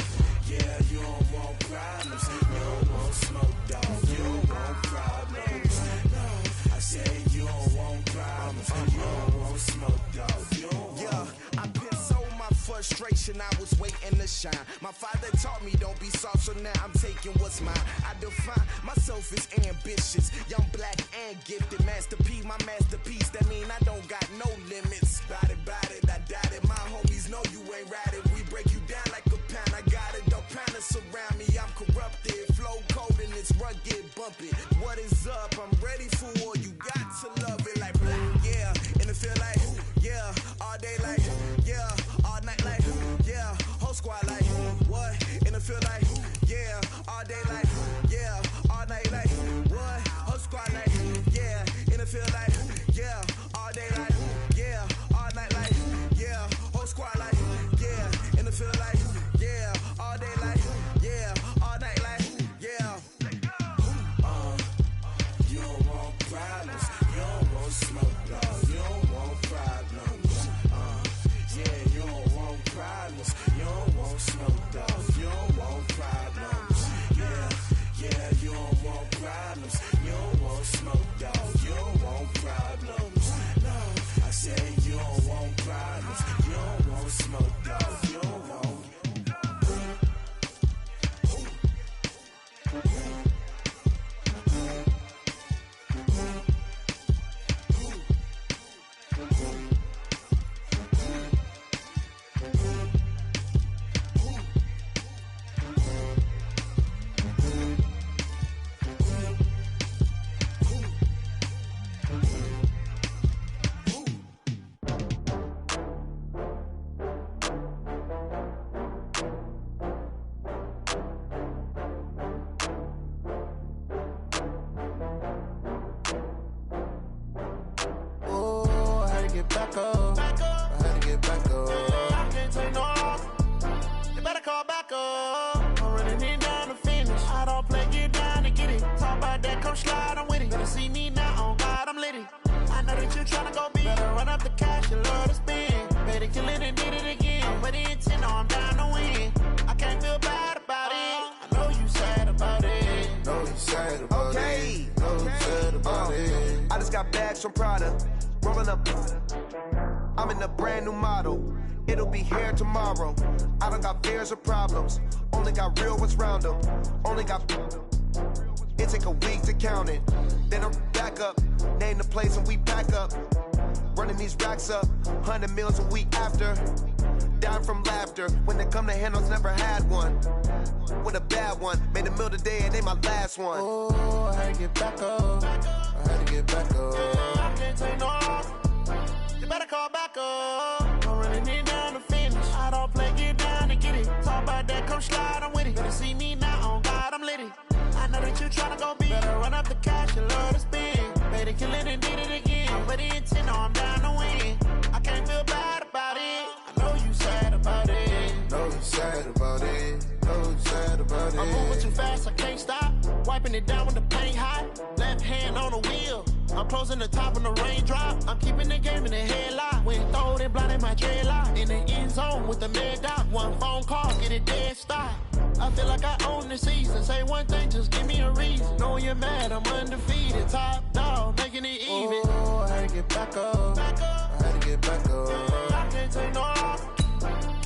you don't want problems. You don't want smoke. Dog. You don't want problems. No, I said you don't want problems. You don't want smoke. Dog. You don't want. Yeah, I've been so my frustration. I was waiting to shine. My father taught me don't be soft, so now I'm taking what's mine. I define myself as ambitious, young, black, and gifted. Master P, my masterpiece. That mean I don't got no limits. Bout it, I doubt it. My homies know you ain't ratted. We break you down like a pound. I got it, don't panic surround me. I'm corrupted, flow cold and it's rugged, bumpy. What is up? I'm ready for war. You got to love it like black, yeah. And it feel like yeah. All day like yeah. All night like yeah. Whole squad like what? And it feel like yeah. All day like yeah. All night like what? Whole squad like yeah. And it feel like yeah. All day like yeah. All night like yeah. Whole squad like yeah. And it feel like yeah. All day like yeah. All night like yeah. You don't want problems. You don't want smoke. No, you don't want problems. Yeah, you don't want problems. You don't want smoke. Dog. You don't want problems. Yeah, you don't want problems. You don't want smoke. Dog. You don't want problems. No, I said you don't want problems. You don't want smoke. Dog. You don't want. I just got bags from Prada, rolling up. I'm in a brand new model. It'll be here tomorrow. I don't got fears or problems. Only got real ones round them. Only got. It take a week to count it. Then I'm back up. Name the place and we pack up. Running these racks up. 100 meals a week after. Down from laughter. When they come to handles, never had one. With a bad one. Made a meal today and they my last one. Oh, I had to get back up. I had to get back up. I can't take no off. You better call back up. I'm running it down to finish. I don't play, get down to get it. Talk about that, come slide, I'm with it. Better see me now, on God, I'm litty. I know that you tryna go big. Better run up the cash, you love to spend. Better kill it and did it again. I'm ready in 10, I'm down to win. I can't feel bad about it. I know you sad about it. Know you sad about it. Know you sad about it. I'm moving too fast, I can't stop. Wiping it down when the paint hot. Left hand on the wheel. I'm closing the top when the raindrop. I'm keeping the game in the headlock. When throwed and blinded my dreadlock. In the end zone with the mad dot. One phone call, get it dead stop. I feel like I own the season. Say one thing, just give me a reason. Know you're mad, I'm undefeated. Top dog, making it even. Oh, I had to get back up. Back up. I had to get back up. I can't take no off.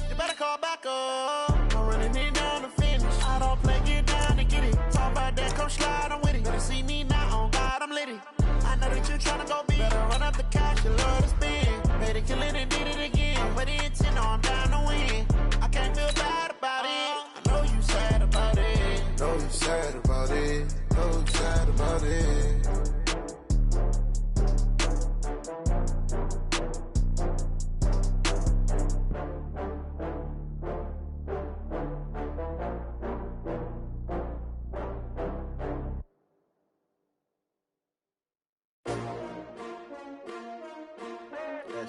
You better call back up. I'm running it down to finish. I don't play, get down to get it. Talk about that, come slide. gon' be. Better run up the cash, you love to spend. Made it kill it and did it again. Put it in 10, I'm down to win. I can't feel bad about it. I know you sad about it. Know you sad about it. Know you sad about it.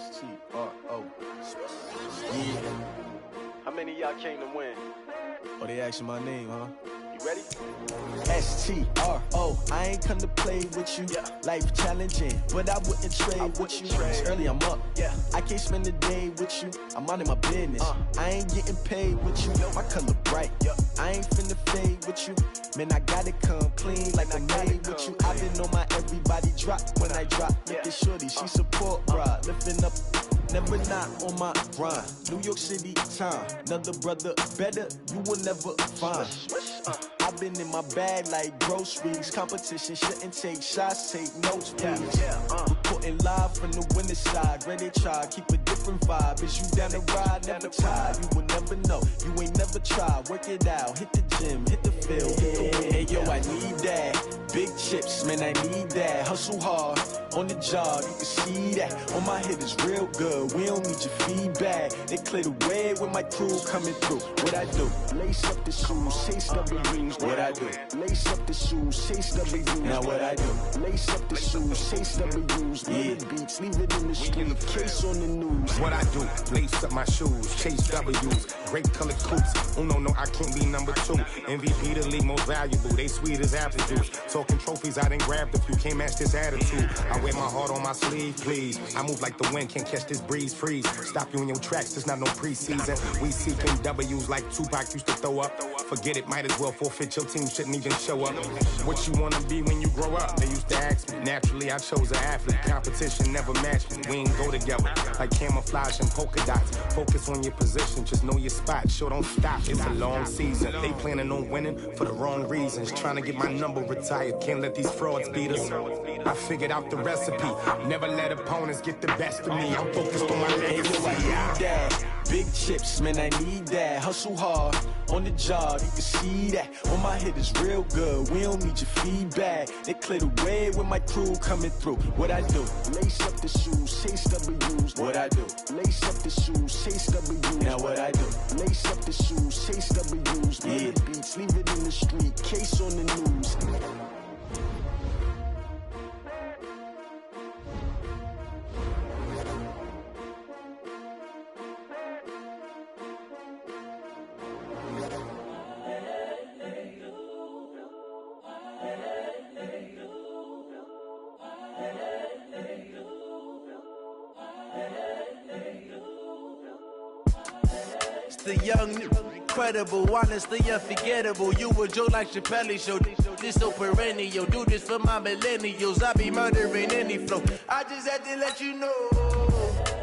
STRO. Yeah. How many of y'all came to win? Oh, they asking my name, huh? You ready? STRO. I ain't come to play with you. Yeah. Life challenging, but I wouldn't trade with you. It's early, I'm up. Yeah. I can't spend the day with you. I'm minding my business. I ain't getting paid with you. My color bright. Yeah. I ain't finna fade with you. Man, I gotta come clean like I'm made with you. I've been on my everybody drop when I drop. Look at shorty, she support ride. Lifting up, never not on my grind. New York City time, another brother better, you will never find. I've been in my bag like groceries. Competition shouldn't take shots, take notes, please. Reporting live from the winning side. Ready to try, keep a different vibe. Is you down the ride, never tired. You will never know, you ain't never tried. Work it out, hit the gym, hit the field, hit the wind. Hey yo, I need that. Big chips, man, I need that. Hustle hard, on the job, you can see that. On my head is real good, we don't need your feedback. They clear the way with my crew coming through. What I do? Lace up the shoes, chase W's. What I do? Lace up the shoes, chase W's. Now what I do? Lace up the shoes, chase W's. Yeah. Beats, leave it in the street, case on the news. What I do? Lace up my shoes, chase W's. Great colored coops. Oh no, I can't be number 2. MVP the league most valuable. They sweet as apple juice. Talking trophies, I didn't grab the few. Can't match this attitude. I wear my heart on my sleeve, please. I move like the wind, can't catch this breeze, freeze. Stop you in your tracks, there's not no preseason. We seeking W's like Tupac used to throw up. Forget it, might as well forfeit. Your team shouldn't even show up. What you wanna be when you grow up? They used to ask me. Naturally, I chose an athlete. Competition never matched me. We ain't go together like camouflage and polka dots. Focus on your position, just know your spot. Sure, don't stop. It's a long season. They planning on winning for the wrong reasons. Trying to get my number retired. Can't let these frauds beat us. I figured out the recipe. Never let opponents get the best of me. I'm focused on my legacy. Big chips, man, I need that. Hustle hard, on the job, you can see that. On my head is real good, we don't need your feedback. They clear the way with my crew coming through. What I do? Lace up the shoes, chase W's. What I do? Lace up the shoes, chase W's. Now what I do? Lace up the shoes, chase W's. Yeah. Beats, leave it in the street, case on the news. The young, incredible, honestly unforgettable. You a joke like Chappelle show. This so perennial. Do this for my millennials. I be murdering any flow. I just had to let you know.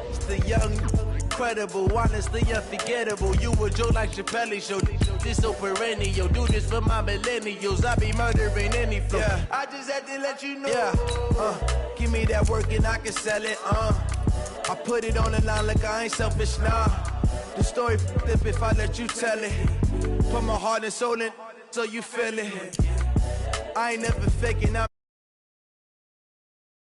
It's the young, incredible, honestly unforgettable. You a joke like Chappelle show. This so perennial. Do this for my millennials. I be murdering any flow. Yeah. I just had to let you know. Yeah. Give me that work and I can sell it. I put it on the line like I ain't selfish, nah. The story flip if I let you tell it. Put my heart and soul in so you feel it. I ain't never faking, I'm